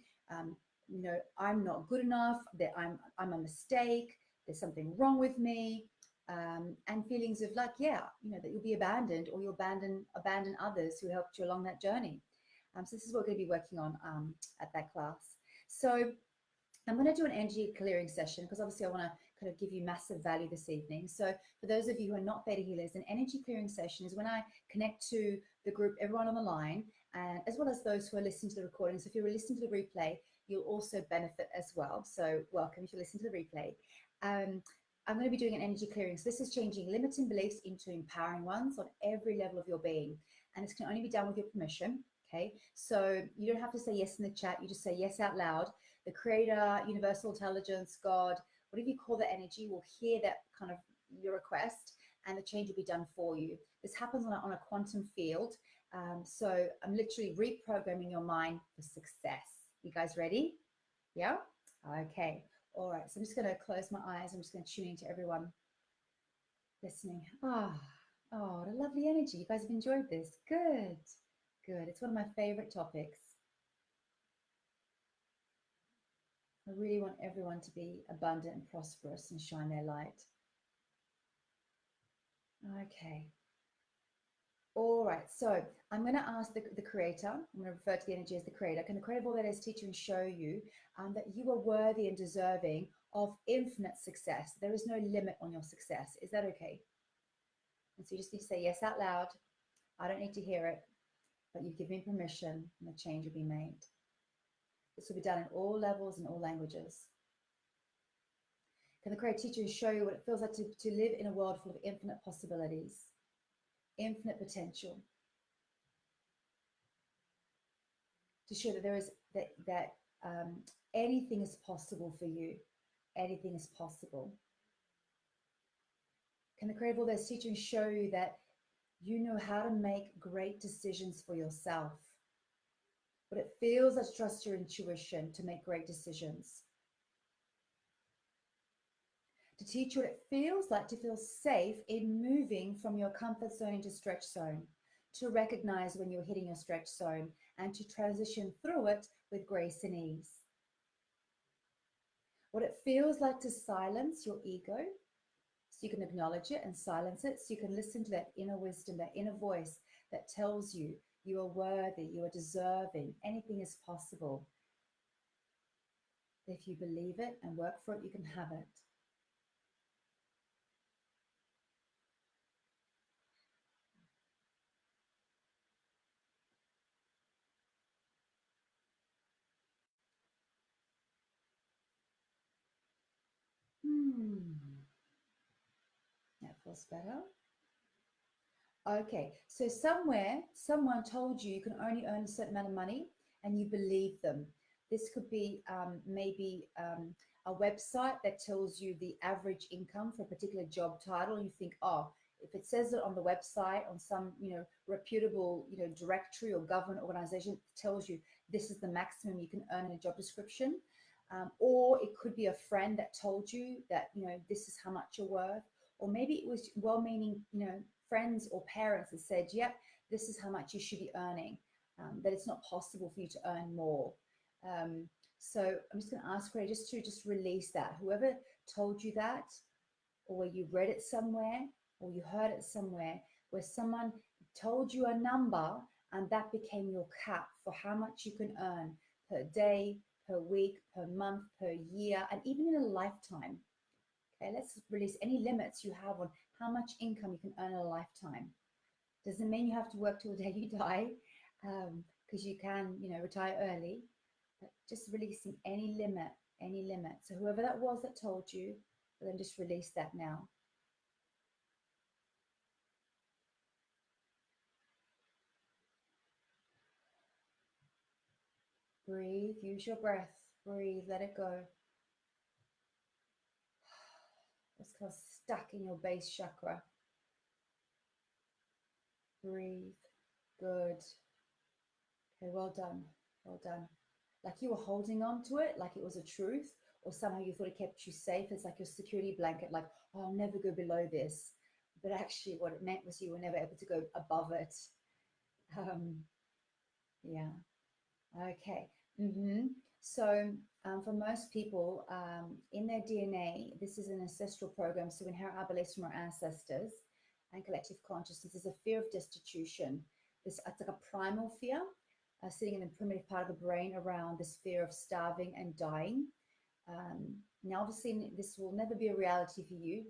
I'm not good enough, that I'm a mistake, there's something wrong with me, and feelings of like, that you'll be abandoned, or you'll abandon others who helped you along that journey. So this is what we're going to be working on at that class. So I'm going to do an energy clearing session because obviously I want to kind of give you massive value this evening. So for those of you who are not Theta healers, an energy clearing session is when I connect to the group, everyone on the line, and as well as those who are listening to the recording. So if you're listening to the replay, you'll also benefit as well. So welcome if you listen to the replay. I'm going to be doing an energy clearing. So this is changing limiting beliefs into empowering ones on every level of your being. And this can only be done with your permission. Okay, so you don't have to say yes in the chat. You just say yes out loud. The creator, universal intelligence, God, whatever you call the energy, will hear that kind of your request, and the change will be done for you. This happens on a quantum field. So I'm literally reprogramming your mind for success. You guys ready? Yeah? Okay. All right. So I'm just going to close my eyes. I'm just going to tune into everyone listening. Oh, what a lovely energy. You guys have enjoyed this. Good. Good. It's one of my favorite topics. I really want everyone to be abundant and prosperous and shine their light. Okay. All right. So I'm going to ask the creator, I'm going to refer to the energy as the creator. Can the creator of all that is teach you and show you that you are worthy and deserving of infinite success? There is no limit on your success. Is that okay? And so you just need to say yes out loud. I don't need to hear it, but you give me permission and the change will be made. This will be done in all levels and all languages. Can the creator teach you and show you what it feels like to live in a world full of infinite possibilities, infinite potential? To show that there is that anything is possible for you. Anything is possible. Can the creator of all this teach you and show you that you know how to make great decisions for yourself? What it feels like to trust your intuition to make great decisions. To teach you what it feels like to feel safe in moving from your comfort zone into stretch zone. To recognize when you're hitting your stretch zone and to transition through it with grace and ease. What it feels like to silence your ego so you can acknowledge it and silence it, so you can listen to that inner wisdom, that inner voice that tells you you are worthy, you are deserving, anything is possible. If you believe it and work for it, you can have it. That feels better. Okay, so somewhere, someone told you you can only earn a certain amount of money and you believe them. This could be maybe a website that tells you the average income for a particular job title. And you think, oh, if it says it on the website, on some, reputable, directory or government organization, it tells you this is the maximum you can earn in a job description. Or it could be a friend that told you that, this is how much you're worth. Or maybe it was well-meaning, friends or parents that said, yep, this is how much you should be earning, that it's not possible for you to earn more. So I'm just going to ask Ray just to just release that. Whoever told you that, or you read it somewhere, or you heard it somewhere, where someone told you a number and that became your cap for how much you can earn per day, per week, per month, per year, and even in a lifetime. Okay, let's release any limits you have on how much income you can earn in a lifetime. Doesn't mean you have to work till the day you die, because you can, retire early, but just releasing any limit, any limit. So whoever that was that told you, then just release that now. Breathe, use your breath, breathe, let it go. It's kind of stuck in your base chakra. Breathe, good. Okay, well done, well done. Like you were holding on to it, like it was a truth, or somehow you thought it kept you safe. It's like your security blanket, like, oh, I'll never go below this. But actually what it meant was you were never able to go above it. Yeah. Okay. So for most people, in their DNA, this is an ancestral program. So we inherit our beliefs from our ancestors and collective consciousness is a fear of destitution. It's like a primal fear sitting in the primitive part of the brain around this fear of starving and dying. Now, obviously, this will never be a reality for you,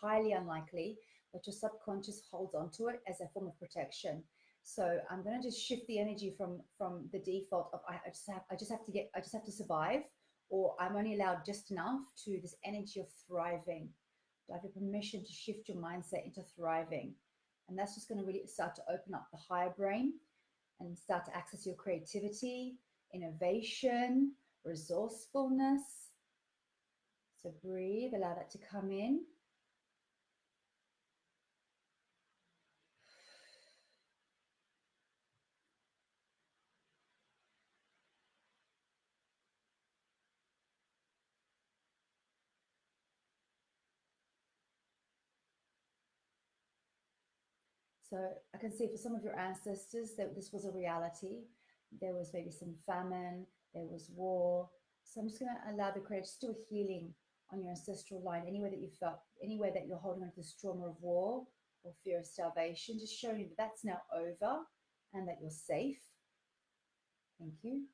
highly unlikely, but your subconscious holds onto it as a form of protection. So I'm going to just shift the energy from the default of I just have to survive, or I'm only allowed just enough, to this energy of thriving. I have your permission to shift your mindset into thriving, and that's just going to really start to open up the higher brain and start to access your creativity, innovation, resourcefulness. So breathe, allow that to come in. So I can see for some of your ancestors that this was a reality. There was maybe some famine, there was war. So I'm just going to allow the creator to do a healing on your ancestral line, anywhere that you felt, anywhere that you're holding on to this trauma of war or fear of starvation, just showing you that that's now over and that you're safe. Thank you.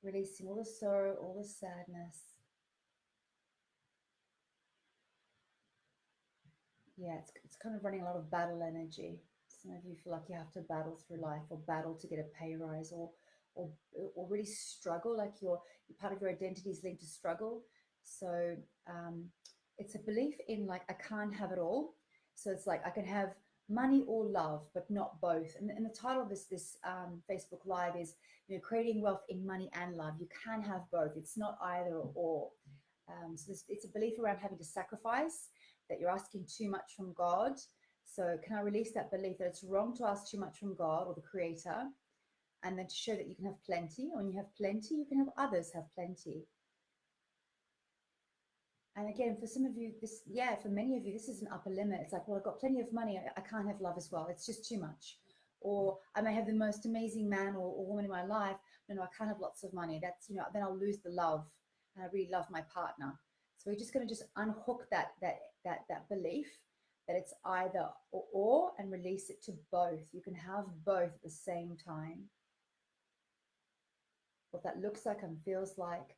Releasing all the sorrow, all the sadness. Yeah, it's kind of running a lot of battle energy. Some of you feel like you have to battle through life, or battle to get a pay rise, or or really struggle, like your part of your identity is linked to struggle. So it's a belief in like I can't have it all. So it's like I can have money or love, but not both. And the title of this Facebook Live is, creating wealth in money and love. You can have both. It's not either or. So it's a belief around having to sacrifice, that you're asking too much from God. So can I release that belief that it's wrong to ask too much from God or the creator, and then to show that you can have plenty. When you have plenty, you can have others have plenty. And again, for some of you, for many of you, this is an upper limit. It's like, well, I've got plenty of money. I can't have love as well. It's just too much. Or I may have the most amazing man or woman in my life. No, I can't have lots of money. That's, then I'll lose the love. And I really love my partner. So we're just going to just unhook that belief that it's either or, and release it to both. You can have both at the same time. What that looks like and feels like.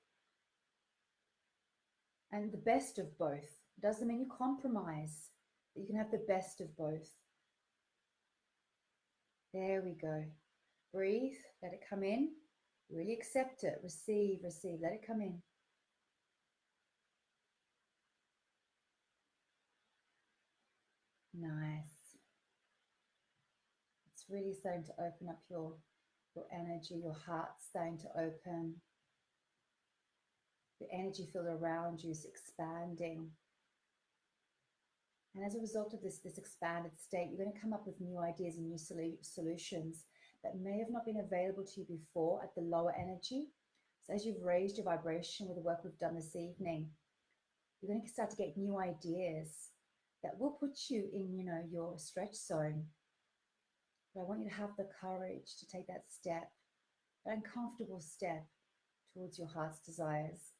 And the best of both. Doesn't mean you compromise, but you can have the best of both. There we go. Breathe, let it come in. Really accept it. Receive, let it come in. Nice. It's really starting to open up your your energy, your heart starting to open. The energy field around you is expanding. And as a result of this expanded state, you're going to come up with new ideas and new solutions that may have not been available to you before at the lower energy. So as you've raised your vibration with the work we've done this evening, you're going to start to get new ideas that will put you in, your stretch zone. But I want you to have the courage to take that step, that uncomfortable step towards your heart's desires.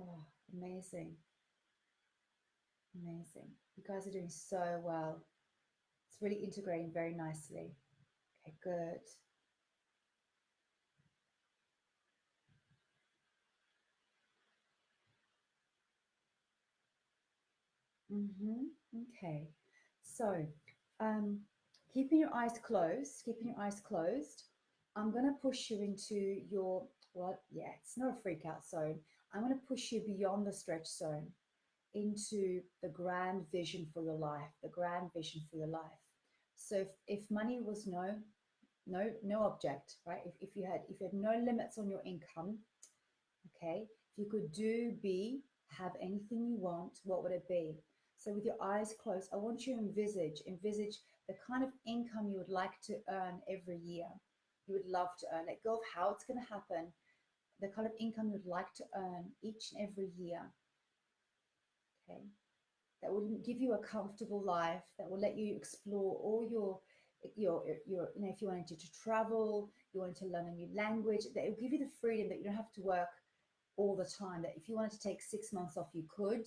Oh, amazing. Amazing. You guys are doing so well. It's really integrating very nicely. Okay, good. Okay. So, keeping your eyes closed, I'm going to push you into your, well, yeah, it's not a freak out zone. I'm going to push you beyond the stretch zone into the grand vision for your life, the grand vision for your life. So if money was no object, right? If you had no limits on your income, okay, if you could do, be, have anything you want, what would it be? So with your eyes closed, I want you to envisage the kind of income you would like to earn every year. You would love to earn. Let go of how it's going to happen. The kind of income you'd like to earn each and every year. Okay, that will give you a comfortable life. That will let you explore all your if you wanted to travel, you wanted to learn a new language. That will give you the freedom that you don't have to work all the time. That if you wanted to take 6 months off, you could.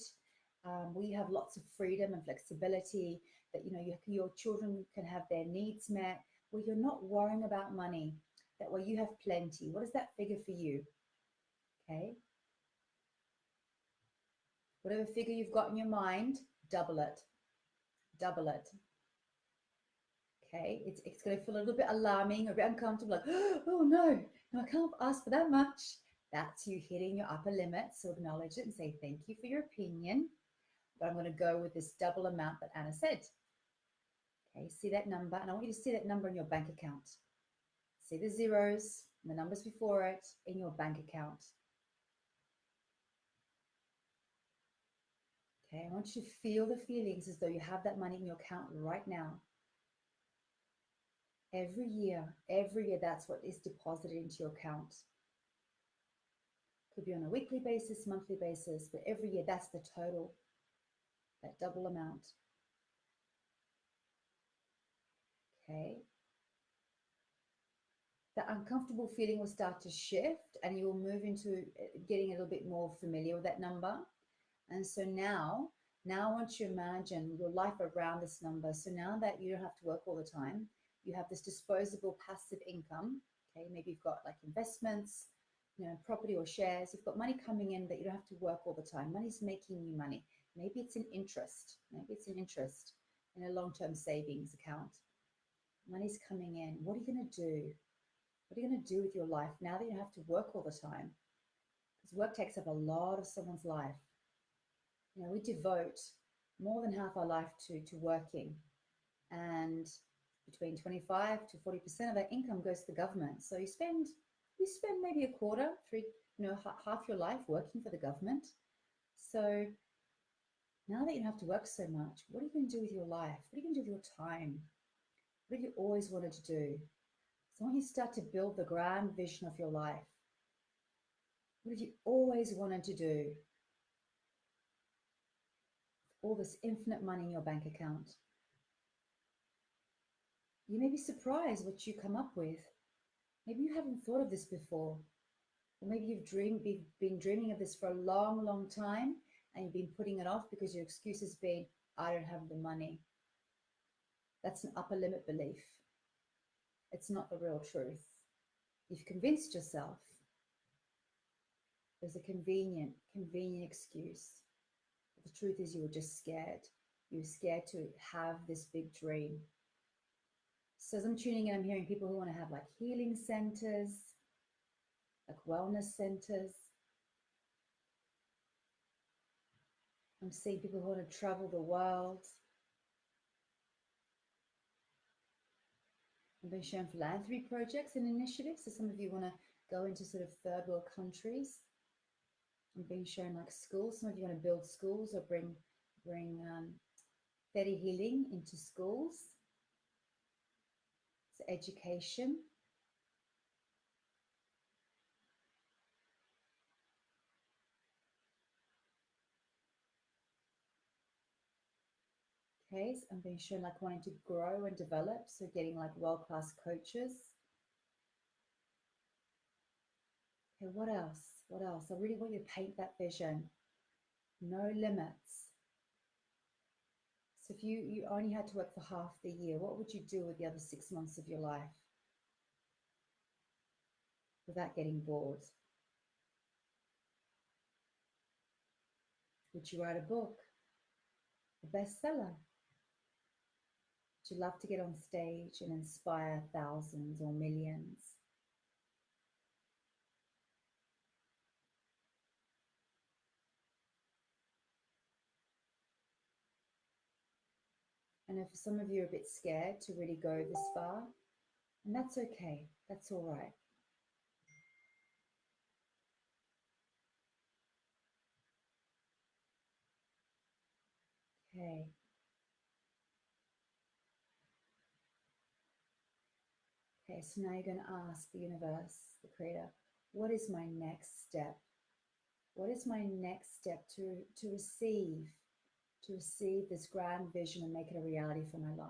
We have lots of freedom and flexibility. That your children can have their needs met. Where you're not worrying about money. That way you have plenty. What is that figure for you? Okay. Whatever figure you've got in your mind, double it. Double it. Okay, it's going to feel a little bit alarming, a bit uncomfortable, like, oh no, I can't ask for that much. That's you hitting your upper limit. So acknowledge it and say, thank you for your opinion, but I'm going to go with this double amount that Anna said. Okay, see that number, and I want you to see that number in your bank account. See the zeros and the numbers before it in your bank account. Okay, I want you to feel the feelings as though you have that money in your account right now. Every year, that's what is deposited into your account. Could be on a weekly basis, monthly basis, but every year that's the total, that double amount. Okay. That uncomfortable feeling will start to shift and you will move into getting a little bit more familiar with that number. And so now I want you to imagine your life around this number. So now that you don't have to work all the time, you have this disposable passive income. Okay, maybe you've got like investments, property or shares. You've got money coming in that you don't have to work all the time. Money's making you money. Maybe it's an interest. Maybe it's an interest in a long-term savings account. Money's coming in. What are you going to do? What are you going to do with your life now that you don't have to work all the time? Because work takes up a lot of someone's life. We devote more than half our life to working, and between 25 to 40% of our income goes to the government. So you spend maybe a quarter, half your life working for the government. So now that you don't have to work so much, what are you going to do with your life? What are you going to do with your time? What have you always wanted to do? So when you start to build the grand vision of your life, what have you always wanted to do? All this infinite money in your bank account. You may be surprised what you come up with. Maybe you haven't thought of this before. Or maybe you've been dreaming of this for a long, long time, and you've been putting it off because your excuse has been, I don't have the money. That's an upper limit belief. It's not the real truth. You've convinced yourself. There's a convenient excuse. But the truth is you were just scared. You were scared to have this big dream. So as I'm tuning in, I'm hearing people who want to have like healing centers, like wellness centers. I'm seeing people who want to travel the world. I've been shown philanthropy projects and initiatives. So some of you want to go into sort of third world countries. I'm being shown like schools. Some of you want to build schools or bring Theta healing into schools. So education. Okay, so I'm being shown like wanting to grow and develop. So getting like world-class coaches. Okay, what else? What else? I really want you to paint that vision. No limits. So if you only had to work for half the year, what would you do with the other 6 months of your life without getting bored? Would you write a book, a bestseller? Would you love to get on stage and inspire thousands or millions? I know for some of you are a bit scared to really go this far, and that's okay. That's all right. Okay. Okay, so now you're going to ask the universe, the creator, what is my next step? What is my next step to receive this grand vision and make it a reality for my life?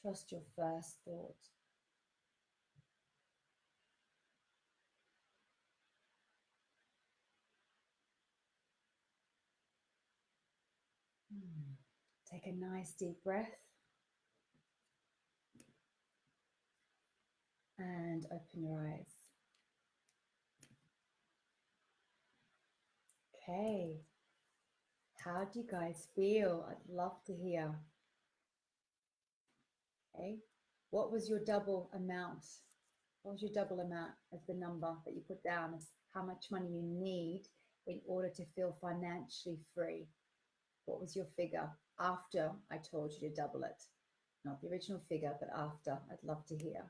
Trust your first thought. Take a nice deep breath and open your eyes. Okay. How do you guys feel? I'd love to hear. Okay. What was your double amount? What was your double amount as the number that you put down as how much money you need in order to feel financially free? What was your figure after I told you to double it? Not the original figure, but after. I'd love to hear.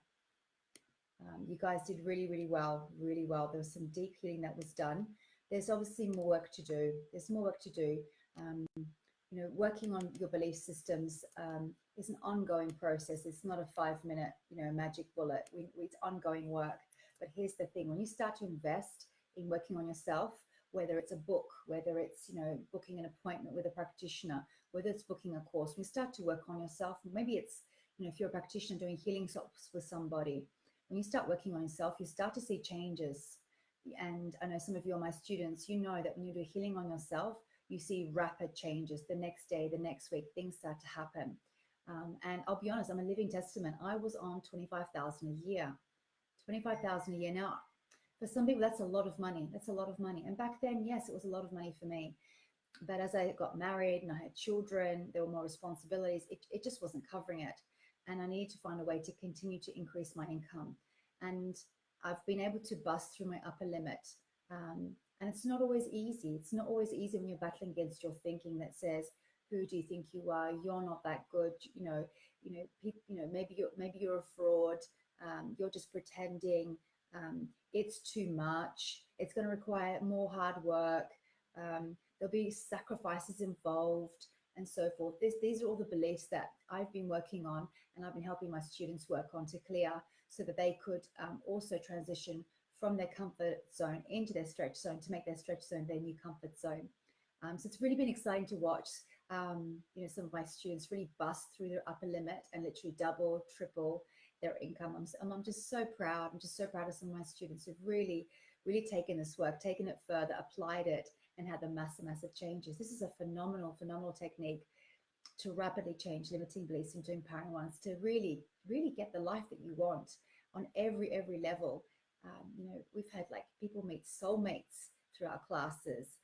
You guys did really, really well, really well. There was some deep healing that was done. There's obviously more work to do. There's more work to do. Working on your belief systems is an ongoing process. It's not a 5-minute, magic bullet. It's ongoing work. But here's the thing: when you start to invest in working on yourself, whether it's a book, whether it's booking an appointment with a practitioner, whether it's booking a course, when you start to work on yourself, maybe it's if you're a practitioner doing healing stops with somebody, when you start working on yourself, you start to see changes. And I know some of you are my students. You know that when you do healing on yourself, you see rapid changes. The next day, the next week, things start to happen. And I'll be honest, I'm a living testament. I was on 25,000 a year. 25,000 a year. Now, for some people, that's a lot of money. That's a lot of money. And back then, yes, it was a lot of money for me. But as I got married and I had children, there were more responsibilities. It just wasn't covering it. And I needed to find a way to continue to increase my income. And I've been able to bust through my upper limit. And it's not always easy. It's not always easy when you're battling against your thinking that says, "Who do you think you are? You're not that good. Maybe you're a fraud. You're just pretending. It's too much. It's going to require more hard work. There'll be sacrifices involved, and so forth." These are all the beliefs that I've been working on, and I've been helping my students work on to clear, so that they could also transition from their comfort zone into their stretch zone, to make their stretch zone their new comfort zone. So it's really been exciting to watch, some of my students really bust through their upper limit and literally double, triple their income. I'm just so proud. I'm just so proud of some of my students who've really, really taken this work, taken it further, applied it, and had the massive changes. This is a phenomenal technique to rapidly change limiting beliefs into empowering ones, to really, really get the life that you want on every level. We've had like people meet soulmates through our classes.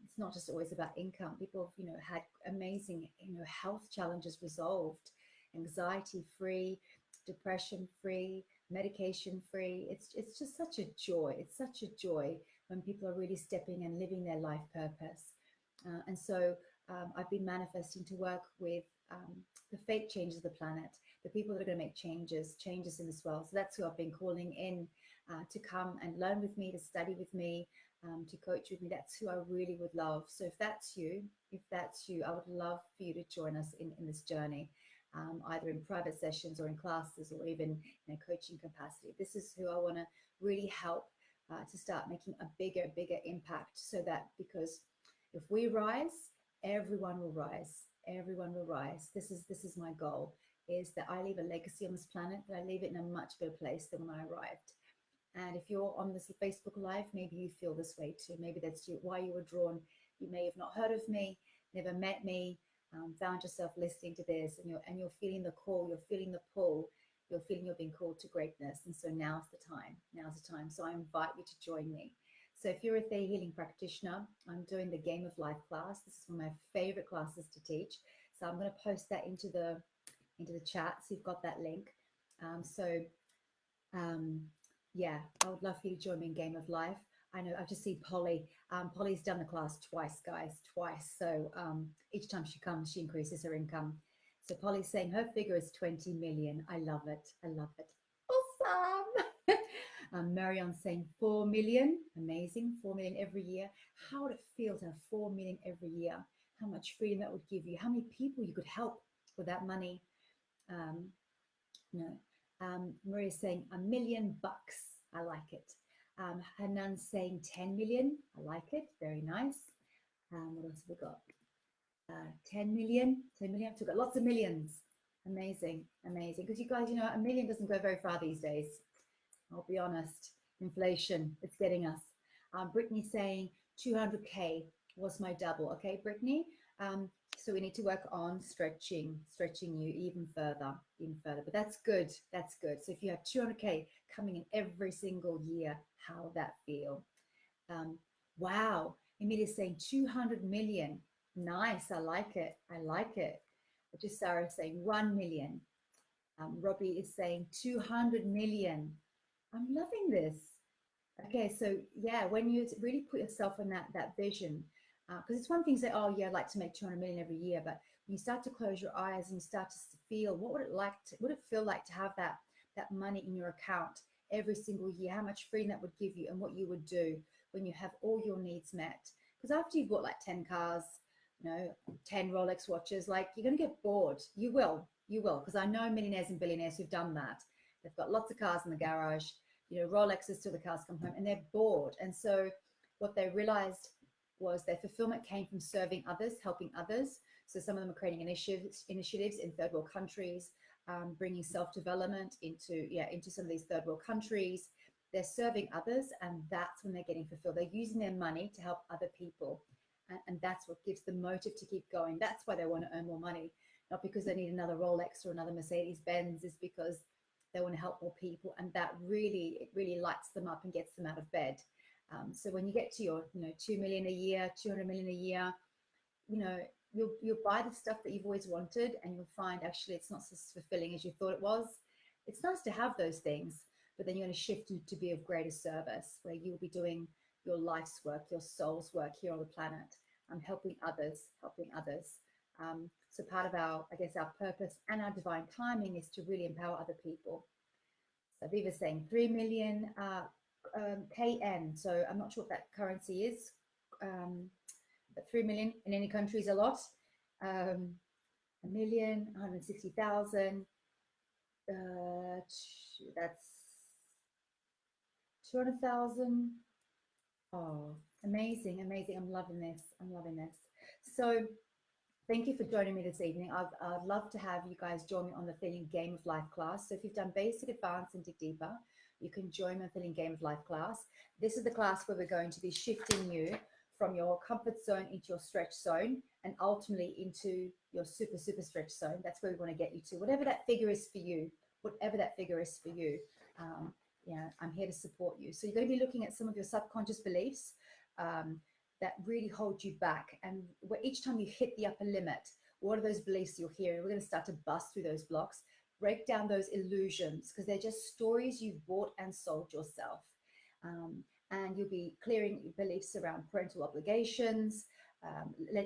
It's not just always about income. People have, had amazing, health challenges resolved, anxiety free, depression free, medication free. It's just such a joy. It's such a joy when people are really stepping and living their life purpose. And so I've been manifesting to work with the fate changes of the planet, the people that are going to make changes in this world. So that's who I've been calling in to come and learn with me, to study with me, to coach with me. That's who I really would love. So if that's you, I would love for you to join us in this journey, either in private sessions or in classes or even in a coaching capacity. This is who I want to really help to start making a bigger impact, so that, because if we rise, everyone will rise. Everyone will rise. This is my goal, is that I leave a legacy on this planet, that I leave it in a much better place than when I arrived. And if you're on this Facebook Live, maybe you feel this way too. Maybe that's why you were drawn. You may have not heard of me, never met me, found yourself listening to this, and you're feeling the call, you're feeling the pull, you're feeling you're being called to greatness. And so now's the time. Now's the time. So I invite you to join me. So if you're a Theta healing practitioner, I'm doing the Game of Life class. This is one of my favorite classes to teach. So I'm going to post that into the chat, so you've got that link. Yeah, I would love for you to join me in Game of Life. I know I've just seen Polly. Polly's done the class twice, guys, twice. So each time she comes, she increases her income. So Polly's saying her figure is 20 million. I love it. I love it. Awesome. Marion's saying 4 million. Amazing. 4 million every year. How would it feel to have 4 million every year? How much freedom that would give you? How many people you could help with that money? Maria's saying $1 million. I like it. Hanan's saying 10 million. I like it. Very nice. What else have we got? 10 million. 10 million. We've got lots of millions. Amazing. Amazing. Because you guys, a million doesn't go very far these days. I'll be honest. Inflation, it's getting us. Brittany saying 200K was my double. Okay, Brittany. So we need to work on stretching you even further. But that's good. That's good. So if you have 200K coming in every single year, how would that feel? Wow. Emilia's saying 200 million. Nice. I like it. I like it. Just Sarah saying 1 million. Robbie is saying 200 million. I'm loving this. Okay, so yeah, when you really put yourself in that vision, because it's one thing to say, oh yeah, I'd like to make 200 million every year, but when you start to close your eyes and you start to feel, what would it feel like to have that money in your account every single year? How much freedom that would give you, and what you would do when you have all your needs met? Because after you've bought like 10 cars, 10 Rolex watches, like, you're going to get bored. You will, because I know millionaires and billionaires who've done that. They've got lots of cars in the garage, Rolexes till the cars come home, and they're bored. And so what they realized was their fulfillment came from serving others, helping others. So some of them are creating initiatives in third world countries, bringing self-development into some of these third world countries. They're serving others, and that's when they're getting fulfilled. They're using their money to help other people. And that's what gives them motive to keep going. That's why they want to earn more money, not because they need another Rolex or another Mercedes Benz. Is because they want to help more people, and that really lights them up and gets them out of bed. So when you get to your 2 million a year, 200 million a year, you'll buy the stuff that you've always wanted, and you'll find actually it's not as fulfilling as you thought it was. It's nice to have those things, but then you're going to shift to be of greater service, where you'll be doing your life's work, your soul's work here on the planet, helping others. So part of our purpose and our divine timing is to really empower other people. So Viva's saying 3 million KN. So I'm not sure what that currency is, but 3 million in any country is a lot. 1,160,000. That's 200,000. Oh, amazing. I'm loving this. So thank you for joining me this evening. I'd love to have you guys join me on the Feeling Game of Life class. So if you've done basic, advanced, and dig deeper, you can join my Feeling Game of Life class. This is the class where we're going to be shifting you from your comfort zone into your stretch zone, and ultimately into your super stretch zone. That's where we want to get you to, whatever that figure is for you. I'm here to support you. So you're going to be looking at some of your subconscious beliefs that really hold you back. And where each time you hit the upper limit, what are those beliefs you're hearing? We're going to start to bust through those blocks, break down those illusions, because they're just stories you've bought and sold yourself. And you'll be clearing beliefs around parental obligations,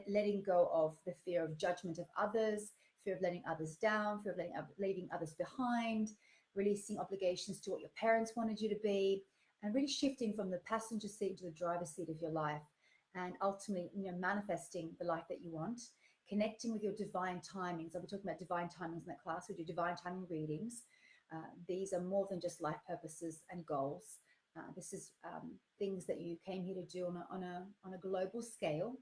letting go of the fear of judgment of others, fear of letting others down, fear of leaving others behind, releasing obligations to what your parents wanted you to be, and really shifting from the passenger seat to the driver's seat of your life, and ultimately, manifesting the life that you want, connecting with your divine timings. I'll be talking about divine timings in that class. We do divine timing readings. These are more than just life purposes and goals. This is things that you came here to do on a global scale,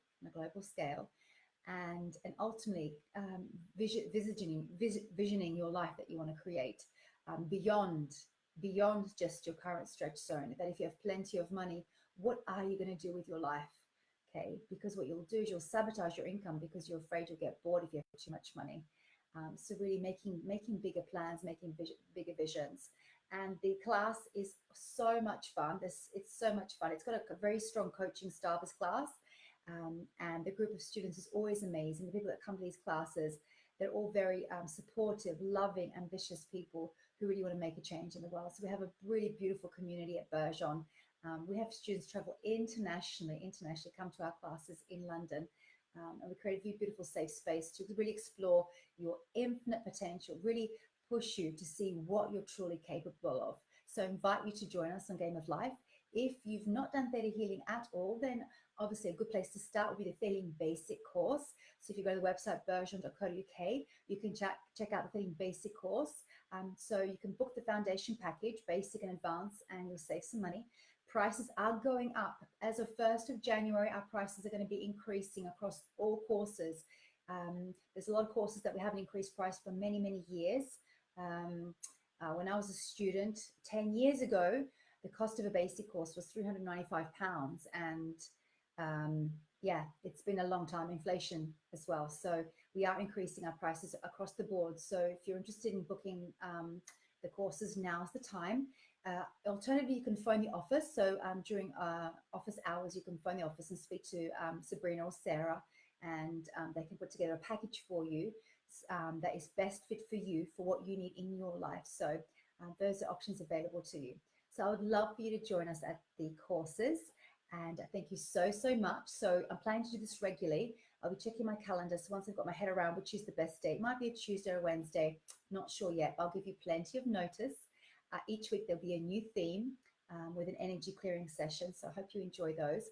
and ultimately visioning your life that you want to create, beyond just your current stretch zone. That if you have plenty of money, what are you going to do with your life? Okay, because what you'll do is you'll sabotage your income because you're afraid you'll get bored if you have too much money. So really making bigger plans, making bigger visions. And the class is so much fun. It's so much fun. It's got a very strong coaching style, this class. And the group of students is always amazing. The people that come to these classes, they're all very supportive, loving, ambitious people who really want to make a change in the world. So we have a really beautiful community at Bergeron. We have students travel internationally come to our classes in London. And we create a beautiful safe space to really explore your infinite potential, really push you to see what you're truly capable of. So I invite you to join us on Game of Life. If you've not done Theta Healing at all, then obviously a good place to start would be the Theta Healing Basic course. So if you go to the website bergeron.co.uk, you can check out the Theta Healing Basic course. So you can book the foundation package, basic and advanced, and you'll save some money. Prices are going up. As of 1st of January, our prices are going to be increasing across all courses. There's a lot of courses that we haven't increased price for many, many years. When I was a student 10 years ago, the cost of a basic course was £395. And yeah, it's been a long time, inflation as well. So we are increasing our prices across the board. So if you're interested in booking the courses, now's the time. Alternatively, you can phone the office. So during office hours, you can phone the office and speak to Sabrina or Sarah, and they can put together a package for you that is best fit for you for what you need in your life. So those are options available to you. So I would love for you to join us at the courses, and thank you so much. So I'm planning to do this regularly. I'll be checking my calendar. So once I've got my head around which is the best day, it might be a Tuesday or Wednesday, not sure yet, but I'll give you plenty of notice. Each week there'll be a new theme with an energy clearing session. So I hope you enjoy those.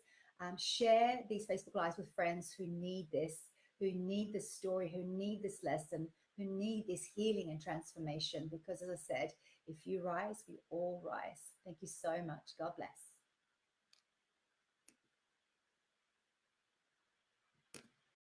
Share these Facebook Lives with friends who need this, who need this story, who need this lesson, who need this healing and transformation. Because as I said, if you rise, we all rise. Thank you so much. God bless.